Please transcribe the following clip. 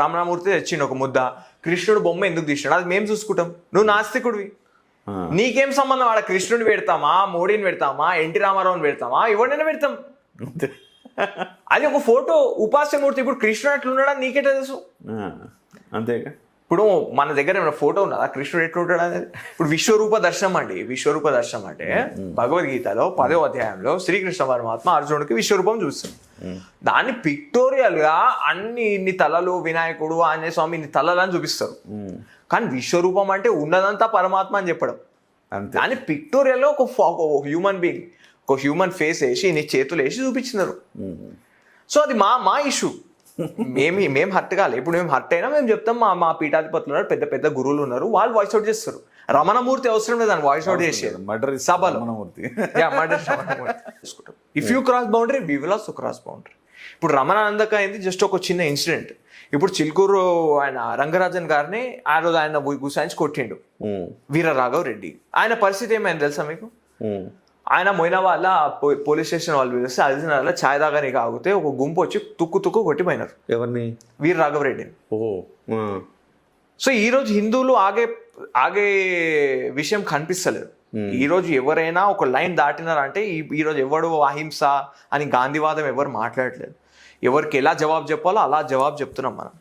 రమణమూర్తి తెచ్చిండు ఒక ముద్ద, కృష్ణుడు బొమ్మ ఎందుకు తీసినాడు అది మేము చూసుకుంటాం. నువ్వు నాస్తికుడివి, నీకేం సంబంధం? ఆడ కృష్ణుడిని పెడతామా, మోడీని పెడతామా, ఎన్టీ రామారావుని పెడతామా, ఎవరినైనా పెడతాం. అది ఒక ఫోటో ఉపాస్యమూర్తి. ఇప్పుడు కృష్ణుడు ఎట్లున్నాడా నీకే తెలుసు. అంతేగా. ఇప్పుడు మన దగ్గర ఏమైనా ఫోటో ఉన్నదా కృష్ణుడు ఎట్లుంటాడు అనేది? ఇప్పుడు విశ్వరూప దర్శనం అండి. విశ్వరూప దర్శనం అంటే భగవద్గీతలో 10వ అధ్యాయంలో శ్రీకృష్ణ పరమాత్మ అర్జునుడికి విశ్వరూపం చూస్తుంది. దాన్ని పిక్టోరియల్ గా ఇన్ని తలలు, వినాయకుడు, ఆంజనేయ స్వామి ఇన్ని తలలు అని చూపిస్తారు. కానీ విశ్వరూపం అంటే ఉన్నదంతా పరమాత్మ అని చెప్పడం. దాన్ని పిక్టోరియల్ లో ఒక హ్యూమన్ బీయింగ్, ఒక హ్యూమన్ ఫేస్ వేసి ఇన్ని చేతులు వేసి చూపించినారు. సో అది మా ఇష్యూ. మేము హర్ట్ కాలే. ఇప్పుడు మేము హర్ట్ అయినా మేము చెప్తాం, మా పీఠాధిపతులు ఉన్నారు, పెద్ద పెద్ద గురువులు ఉన్నారు, వాళ్ళు వాయిస్ అవుట్ చేస్తారు. రమణమూర్తి అవసరం లేదు అని వాయిస్ అవుట్ చేసేది సభలో. If you cross boundary we will also cross boundary. ఇప్పుడు రమణానందక అయింది జస్ట్ ఒక చిన్న ఇన్సిడెంట్. ఇప్పుడు చిలుకూరు ఆయన రంగరాజన్ గారిని ఆ రోజు ఆయన గుసాయించి కొట్టిండు వీరరాఘవ్ రెడ్డి. ఆయన పరిస్థితి ఏమైంది తెలుసా మీకు? ఆయన మొయిన వాళ్ళ పోలీస్ స్టేషన్ వాళ్ళు పిలిస్తే అర్జునాల ఛాయ్ దాగానికి ఆగితే ఒక గుంపు వచ్చి తుక్కు కొట్టిపోయినారు. ఎవరిని? వీర రాఘవ రెడ్డిని. సో ఈ రోజు హిందువులు ఆగే విషయం కనిపిస్తలేదు. ఈ రోజు ఎవరైనా ఒక లైన్ దాటినారంటే ఈ రోజు ఎవడు అహింస అని గాంధీవాదం ఎవరు మాట్లాడలేదు. ఎవరికి ఎలా జవాబు చెప్పాలో అలా జవాబు చెప్తున్నాం మనం.